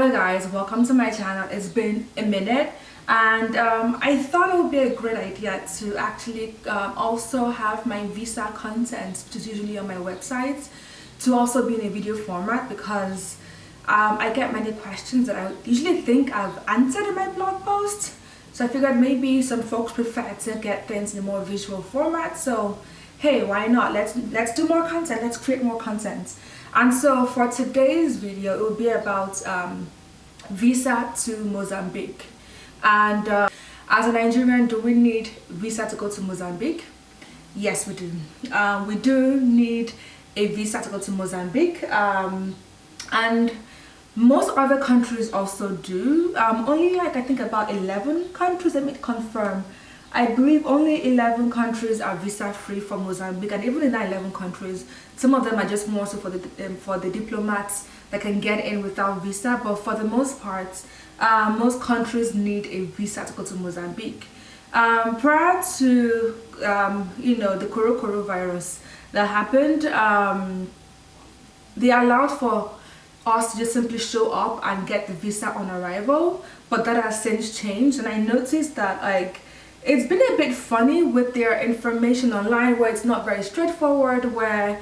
Hello guys, welcome to my channel. It's been a minute and I thought it would be a great idea to actually also have my visa content, which is usually on my website, to also be in a video format because I get many questions that I usually think I've answered in my blog post. So I figured maybe some folks prefer to get things in a more visual format. So hey, why not? Let's do more content. Let's create more content. And so for today's video, it will be about visa to Mozambique. And as a Nigerian, do we need visa to go to Mozambique? Yes, we do. We do need a visa to go to Mozambique. And most other countries also do. Only like I think about 11 countries, let me confirm. I believe only 11 countries are visa free for Mozambique, and even in that 11 countries, some of them are just more so for the diplomats that can get in without visa. But for the most part, most countries need a visa to go to Mozambique. Prior to the coronavirus that happened, they allowed for us to just simply show up and get the visa on arrival, but that has since changed. And I noticed that it's been a bit funny with their information online, where it's not very straightforward, where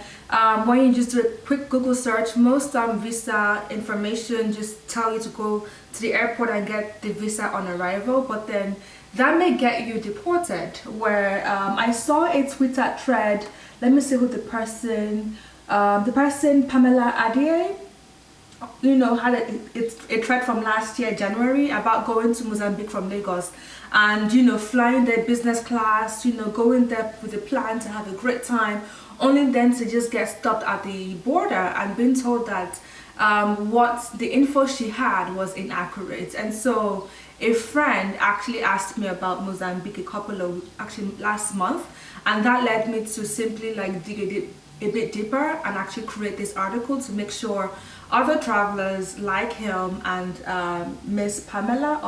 when you just do a quick Google search, most visa information just tell you to go to the airport and get the visa on arrival, but then that may get you deported. Where I saw a Twitter thread, let me see who the person Pamela Adie, had a thread from last year January about going to Mozambique from Lagos, and flying their business class, going there with a plan to have a great time, only then to just get stopped at the border and being told that what the info she had was inaccurate. And so a friend actually asked me about Mozambique actually last month, and that led me to simply dig a bit deeper and actually create this article to make sure other travelers like him and Mrs. Pamela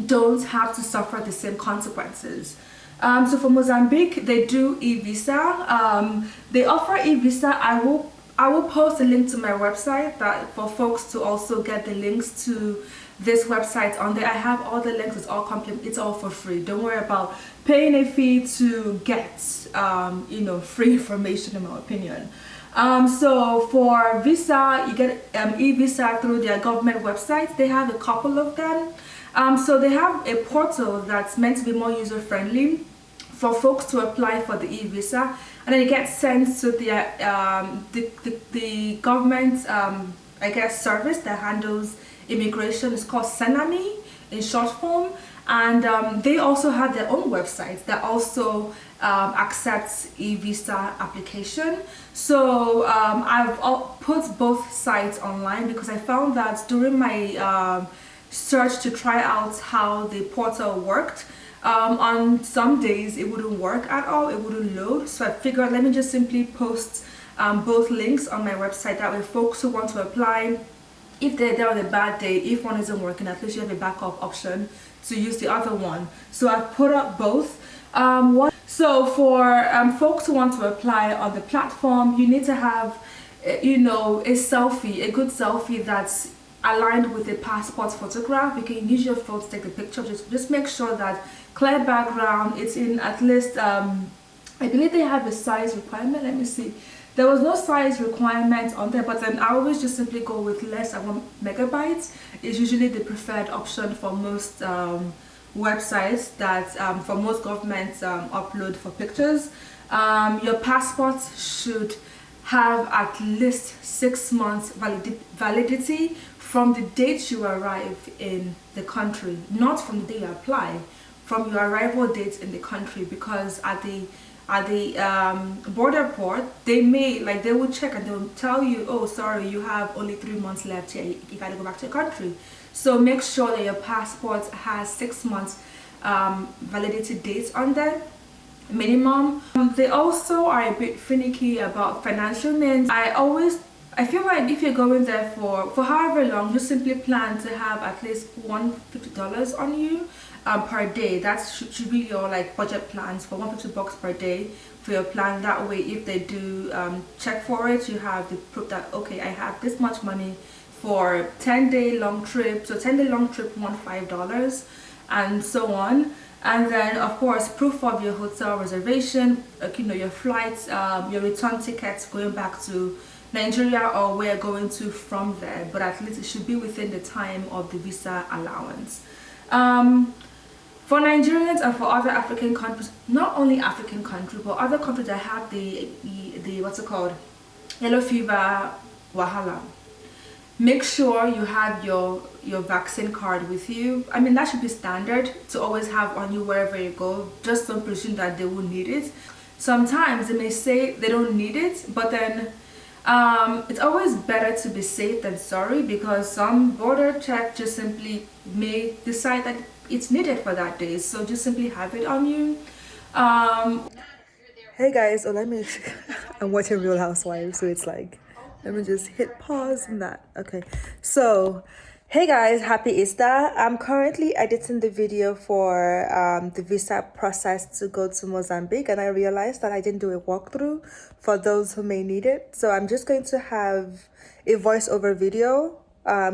don't have to suffer the same consequences. So for Mozambique, they do e-visa. They offer e-visa. I will post a link to my website that for folks to also get the links to this website on there. I have all the links. It's all complete. It's all for free. Don't worry about paying a fee to get free information, in my opinion. So for visa, you get e-visa through their government website. They have a couple of them. So they have a portal that's meant to be more user-friendly for folks to apply for the e-visa, and then it gets sent to the government service that handles immigration. It's called Senami in short form, and they also have their own website that also accepts e-visa application. So I've put both sites online because I found that during my search to try out how the portal worked, on some days it wouldn't work at all, it wouldn't load. So I figured, let me just simply post both links on my website. That way folks who want to apply, if they're there on a bad day, if one isn't working, at least you have a backup option to use the other one. So I've put up both. So for folks who want to apply on the platform, you need to have a selfie, a good selfie that's aligned with a passport photograph. You can use your phone to take the picture. Just make sure that clear background, it's in at least I believe they have a size requirement. Let me see. There was no size requirement on there, but then I always just simply go with less than 1 megabyte. It's usually the preferred option for most websites that for most governments upload for pictures. Your passport should have at least 6 months validity from the date you arrive in the country, not from the day you apply, from your arrival date in the country, because at the border port, they will check and they will tell you, oh sorry, you have only 3 months left here, you gotta go back to your country. So make sure that your passport has 6 months validity dates on there, minimum. They also are a bit finicky about financial means. I feel like if you're going there for however long, just simply plan to have at least $150 on you per day. That should be your budget plans, for $150 per day for your plan. That way, if they do check for it, you have the proof that okay, I have this much money for 10-day long trip. So 10-day long trip won $5 and so on. And then of course proof of your hotel reservation, your flights, your return tickets going back to Nigeria or where you're going to from there, but at least it should be within the time of the visa allowance. For Nigerians and for other African countries, not only African countries but other countries that have the what's it called, yellow fever wahala, make sure you have your vaccine card with you. I mean, that should be standard to always have on you wherever you go. Just don't presume that they will need it. Sometimes they may say they don't need it, but then it's always better to be safe than sorry, because some border check just simply may decide that it's needed for that day, so just simply have it on you. Hey guys, I'm watching Real Housewives, so it's like, let me just hit pause on that. Okay, so hey guys, happy Easter. I'm currently editing the video for the visa process to go to Mozambique, and I realized that I didn't do a walkthrough for those who may need it. So I'm just going to have a voiceover video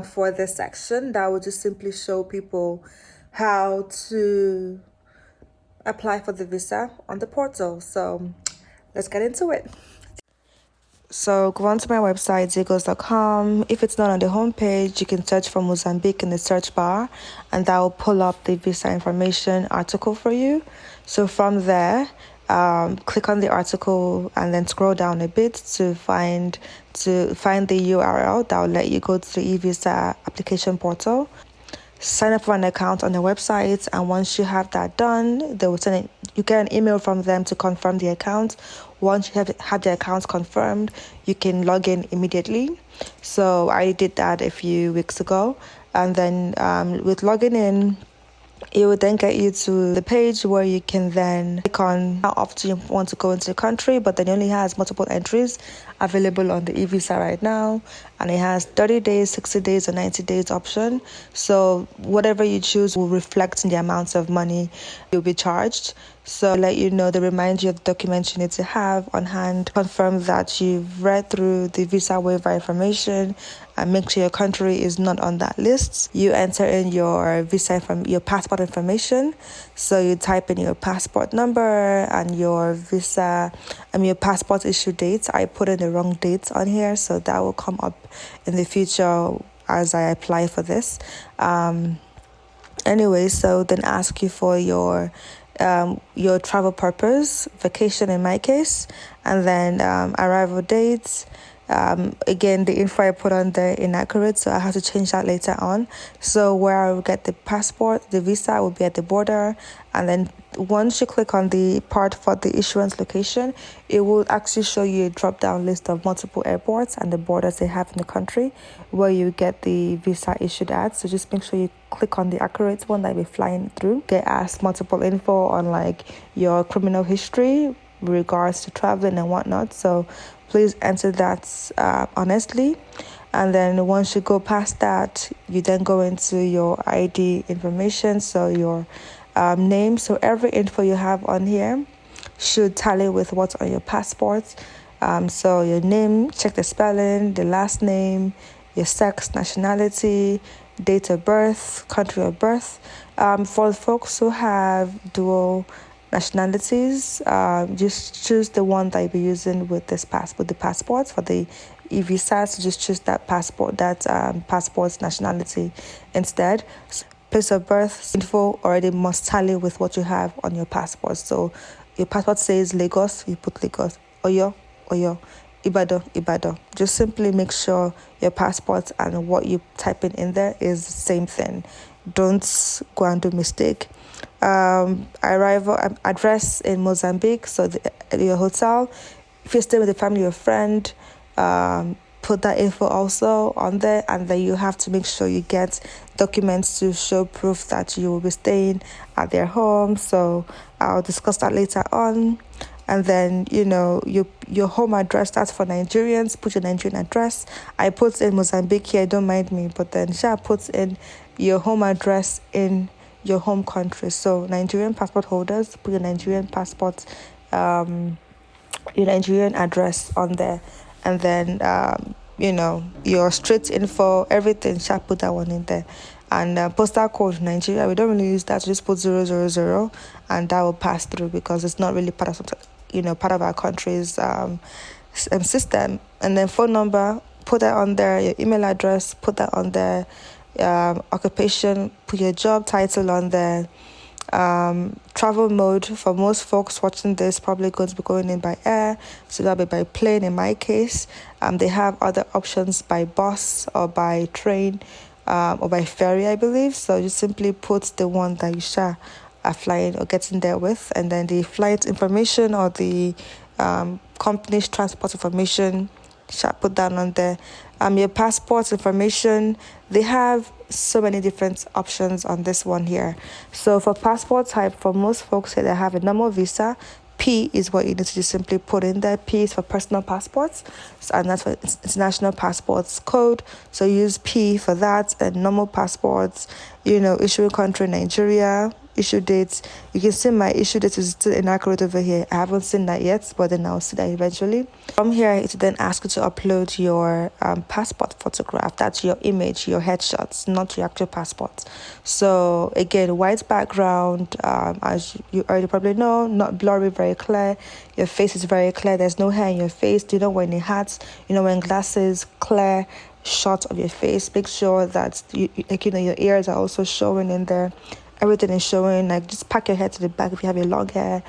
for this section that will just simply show people how to apply for the visa on the portal. So let's get into it. So go onto my website, ZeeGoes.com. If it's not on the homepage, you can search for Mozambique in the search bar, and that will pull up the visa information article for you. So from there, click on the article and then scroll down a bit to find the URL that will let you go to the e-visa application portal. Sign up for an account on the website, and once you have that done, they will you get an email from them to confirm the account. Once you have the account confirmed, you can log in immediately. So I did that a few weeks ago, and then with logging in, it will then get you to the page where you can then click on how often you want to go into the country, but then it only has multiple entries available on the e-visa right now, and it has 30 days, 60 days, or 90 days option. So whatever you choose will reflect in the amount of money you'll be charged. So let you know, they remind you of the documents you need to have on hand, confirm that you've read through the visa waiver information, and make sure your country is not on that list. You enter in your visa from your passport information. So you type in your passport number and your visa and your passport issue date. I put in the wrong date on here, so that will come up in the future as I apply for this. Anyway, so then ask you for your travel purpose, vacation in my case, and then arrival dates. Again, the info I put on there inaccurate, so I have to change that later on. So where I will get the passport, the visa will be at the border, and then once you click on the part for the issuance location, it will actually show you a drop-down list of multiple airports and the borders they have in the country where you get the visa issued at. So just make sure you click on the accurate one that you're flying through. Get asked multiple info on like your criminal history regards to traveling and whatnot, so please enter that honestly. And then once you go past that, you then go into your ID information, so your name. So every info you have on here should tally with what's on your passport. So your name, check the spelling, the last name, your sex, nationality, date of birth, country of birth. For folks who have dual nationalities, just choose the one that you'll be using with the passport for the e-visa. So just choose that passport's nationality instead. Place of birth info already must tally with what you have on your passport. So your passport says Lagos, you put Lagos. Oyo, Ibadan. Just simply make sure your passport and what you type in there is the same thing. Don't go and do mistake. Arrival address in Mozambique, so your hotel. If you're staying with a family or friend, put that info also on there, and then you have to make sure you get documents to show proof that you will be staying at their home. So I'll discuss that later on. And then, your home address, that's for Nigerians. Put your Nigerian address. I put in Mozambique here, don't mind me, but then Sha puts in your home address in your home country. So Nigerian passport holders, put your Nigerian passport, your Nigerian address on there. And then your street info, everything. Shall put that one in there. And postal code Nigeria, we don't really use that. Just put 000, and that will pass through because it's not really part of our country's system. And then phone number, put that on there. Your email address, put that on there. Occupation, put your job title on there. Travel mode, for most folks watching this, probably going to be going in by air, so that'll be by plane in my case. They have other options by bus or by train, or by ferry, I believe. So you simply put the one that you are flying or getting there with, and then the flight information or the company's transport information, put that on there. Your passport information, they have so many different options on this one here. So for passport type, for most folks here, they have a normal visa. P is what you need to just simply put in there. P is for personal passports, and that's for international passports code. So use P for that. And normal passports, issuing country Nigeria, issue dates. You can see my issue date is still inaccurate over here. I haven't seen that yet, but then I'll see that eventually. From here, it will then ask you to upload your passport photograph. That's your image, your headshots, not your actual passport. So again, white background, as you already probably know, not blurry, very clear. Your face is very clear. There's no hair in your face. You don't wear any hats. Wearing glasses, clear shot of your face. Make sure that your ears are also showing in there. Everything is showing. Like, just pack your hair to the back if you have a long hair.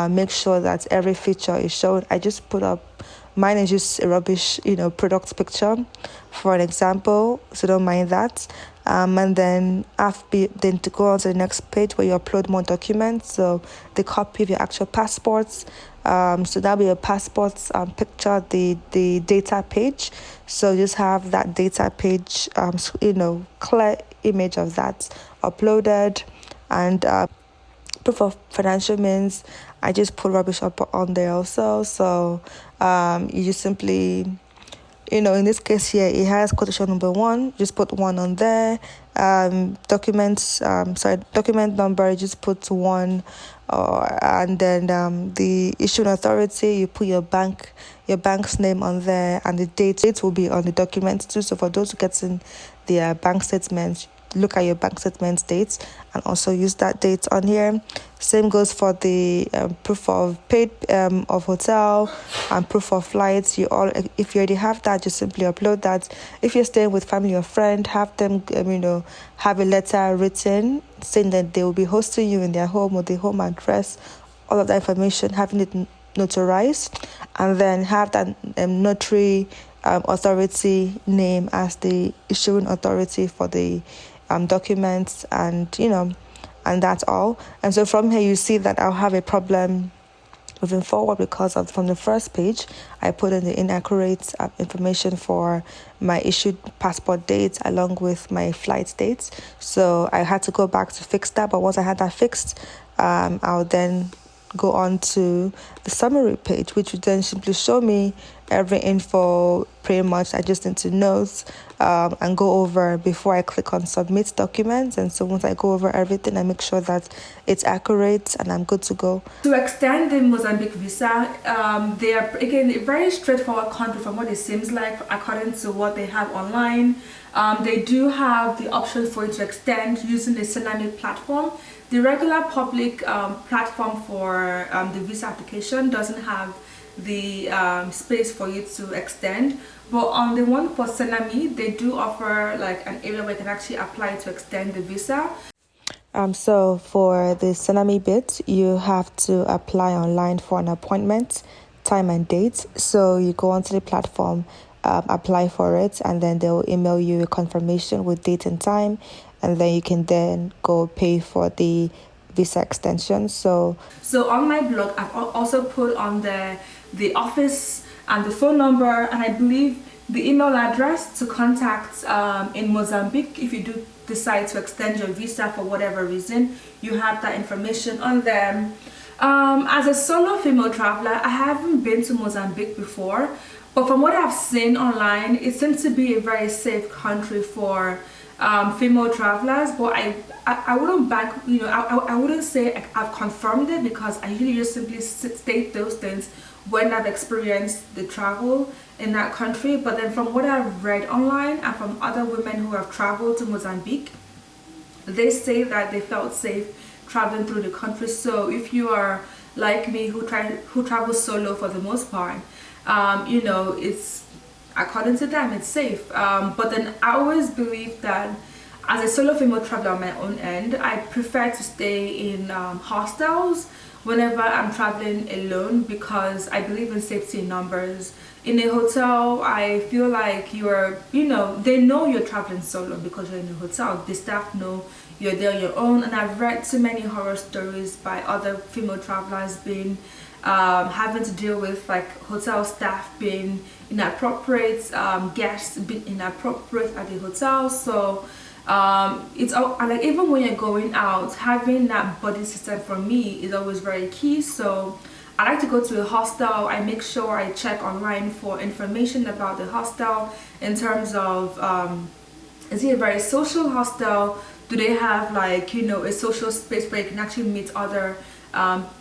Make sure that every feature is shown. I just put up, mine is just a rubbish, product picture for an example, so don't mind that. And then then to go on to the next page where you upload more documents. So the copy of your actual passports. So that'll be your passports picture, the data page. So just have that data page, clear image of that uploaded. And proof of financial means, I just put rubbish up on there also. So you just simply, in this case here, it has quotation number 1, just put 1 on there. Document number, you just put 1. And then the issuing authority, you put your bank's name on there, and the date will be on the document too. So for those who get in their bank statements, look at your bank statement dates and also use that date on here. Same goes for the proof of paid of hotel and proof of flights. If you already have that, just simply upload that. If you're staying with family or friend, have them have a letter written saying that they will be hosting you in their home or the home address, all of that information, having it notarized, and then have that notary authority name as the issuing authority for the documents, and that's all. And so from here, you see that I'll have a problem moving forward because from the first page, I put in the inaccurate information for my issued passport dates along with my flight dates. So I had to go back to fix that. But once I had that fixed, I'll then go on to the summary page, which would then simply show me every info pretty much I just need to note and go over before I click on submit documents. And so once I go over everything, I make sure that it's accurate and I'm good to go. To extend the Mozambique visa, they are, again, a very straightforward country from what it seems like according to what they have online. They do have the option for you to extend using the Tsunami platform. The regular public platform for the visa application doesn't have the space for you to extend, but on the one for Tsunami, they do offer like an area where you can actually apply to extend the visa. So for the Tsunami bit, you have to apply online for an appointment, time and date. So you go onto the platform, apply for it, and then they'll email you a confirmation with date and time, and then you can then go pay for the visa extension. So on my blog, I've also put on the office and the phone number, and I believe the email address to contact in Mozambique if you do decide to extend your visa for whatever reason. You have that information on them. As a solo female traveler, I haven't been to Mozambique before, but from what I've seen online, it seems to be a very safe country for female travelers. But I wouldn't back, I wouldn't say I've confirmed it, because I usually just simply state those things when I've experienced the travel in that country. But then from what I've read online and from other women who have traveled to Mozambique, they say that they felt safe traveling through the country. So if you are like me, who travel solo for the most part, you know, it's, according to them, it's safe. But then I always believe that as a solo female traveler on my own end, I prefer to stay in hostels whenever I'm traveling alone, because I believe in safety in numbers. In a hotel, I feel like you're, you know, they know you're traveling solo because you're in a hotel. The staff know you're there on your own. And I've read too many horror stories by other female travelers being having to deal with like hotel staff being inappropriate, guests being inappropriate at the hotel. So it's all, like, even when you're going out, having that buddy system for me is always very key. So I like to go to a hostel. I make sure I check online for information about the hostel in terms of is it a very social hostel? Do they have, like, you know, a social space where you can actually meet other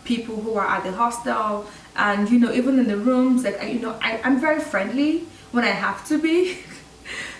people who are at the hostel? And, you know, even in the rooms, like, you know, I'm very friendly when I have to be.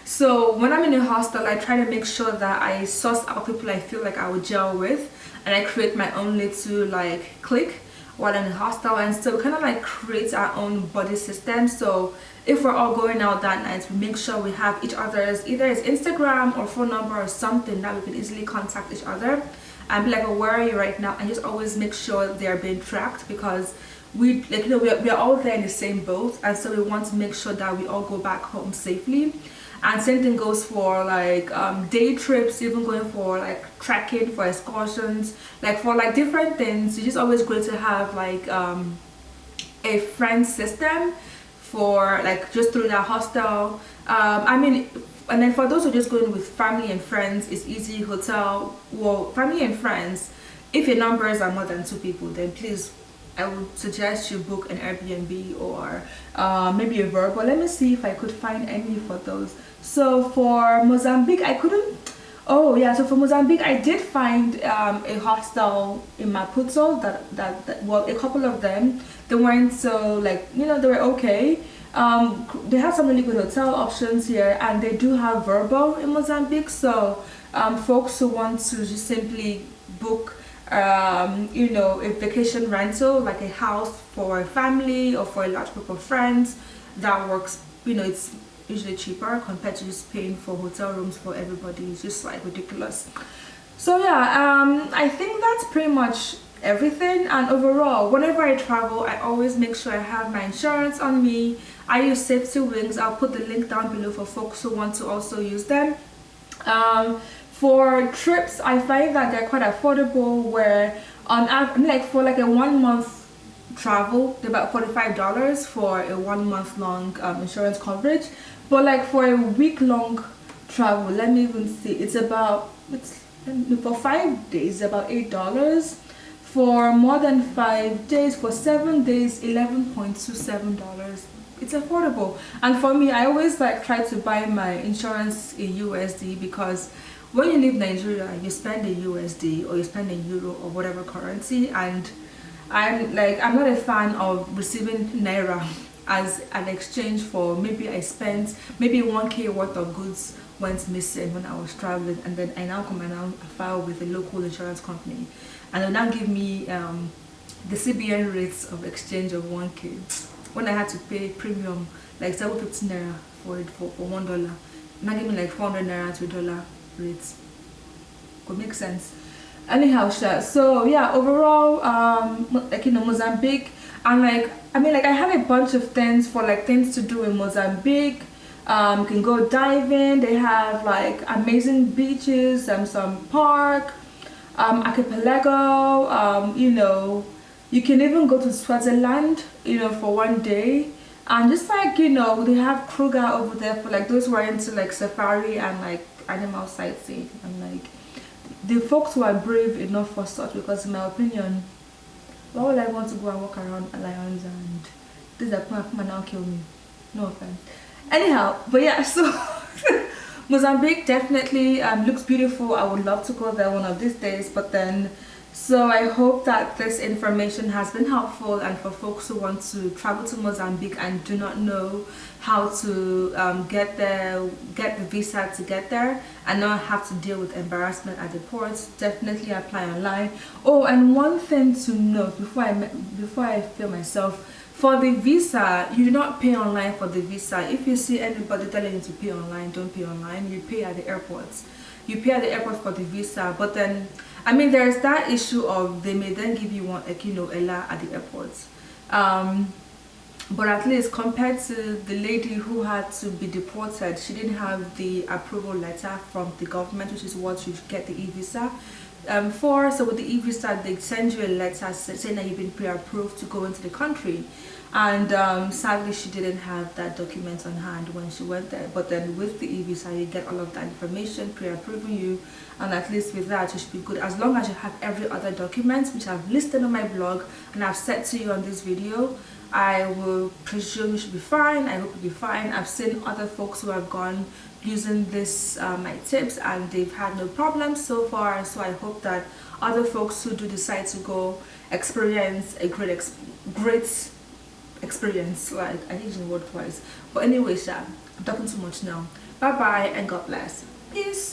So when I'm in a hostel, I try to make sure that I source out people I feel like I would gel with, and I create my own little like clique while in the hostel, and so kind of like create our own buddy system. So if we're all going out that night, we make sure we have each other's, either it's Instagram or phone number or something that we can easily contact each other and be like, oh, where are you right now? And just always make sure they're being tracked, because we, like, you know, we're all there in the same boat, and so we want to make sure that we all go back home safely. And same thing goes for like day trips, even going for like trekking, for excursions, like for like different things. It's just always great to have like a friend system for like just through that hostel. I mean, and then for those who are just going with family and friends, it's easy. Hotel, well, family and friends, if your numbers are more than 2 people, then please, I would suggest you book an Airbnb or maybe a Verbo. Let me see if I could find any for those. So for Mozambique, I couldn't. Oh yeah, so for Mozambique, I did find a hostel in Maputo that well, a couple of them. They weren't so, like, you know, they were okay. They have some really good hotel options here, and they do have Verbo in Mozambique. So folks who want to just simply book you know, a vacation rental, like a house for a family or for a large group of friends, that works. You know, it's usually cheaper compared to just paying for hotel rooms for everybody. It's just like ridiculous. So yeah, I think that's pretty much everything. And overall, whenever I travel, I always make sure I have my insurance on me. I use safety wings. I'll put the link down below for folks who want to also use them. For trips, I find that they're quite affordable, where on like for like a 1 month travel, they're about $45 for a 1 month long insurance coverage. But like for a week long travel, let me even see, it's about, for 5 days about $8. For more than 5 days, for 7 days, $11.27. It's affordable. And for me, I always like try to buy my insurance in USD, because when you leave Nigeria, you spend in USD or you spend in euro or whatever currency, and I'm not a fan of receiving naira as an exchange for, maybe I spent, maybe 1K worth of goods went missing when I was traveling, and then I now come and now file with a local insurance company, and they'll now give me the CBN rates of exchange of 1K when I had to pay premium like 750 naira for $1. Now give me like 400 naira to $1 rates. Could make sense. Anyhow, so yeah, overall, like, you know, Mozambique, and like, I mean, like, I have a bunch of things for like things to do in Mozambique. You can go diving. They have like amazing beaches, some park, archipelago. You know, you can even go to Swaziland, you know, for 1 day. And just like, you know, they have Kruger over there for like those who are into like safari and like animal sightseeing. And like the folks who are brave enough for such, because in my opinion, why would I want to go and walk around lions and this that come and now kill me? No offense. Anyhow, but yeah, so Mozambique definitely looks beautiful. I would love to go there one of these days, but then So I hope that this information has been helpful, and for folks who want to travel to Mozambique and do not know how to get there, get the visa to get there, and not have to deal with embarrassment at the ports, definitely apply online. Oh, and one thing to note before I fail myself, for the visa, you do not pay online for the visa. If you see anybody telling you to pay online, don't pay online. You pay at the airports. You pay at the airport for the visa, but then, I mean, there's that issue of they may then give you one, like, you know, Ella at the airports. But at least compared to the lady who had to be deported, she didn't have the approval letter from the government, which is what you get the e-visa for. So with the e-visa, they send you a letter saying that you've been pre-approved to go into the country. And sadly, she didn't have that document on hand when she went there. But then with the e-visa, you get all of that information pre-approving you, and at least with that, you should be good, as long as you have every other document which I've listed on my blog and I've said to you on this video. I will presume you should be fine. I hope you'll be fine. I've seen other folks who have gone using this my tips, and they've had no problems so far. So I hope that other folks who do decide to go experience a great experience. Like, I think it's the word twice. But anyway, I'm talking too much now. Bye bye and God bless. Peace.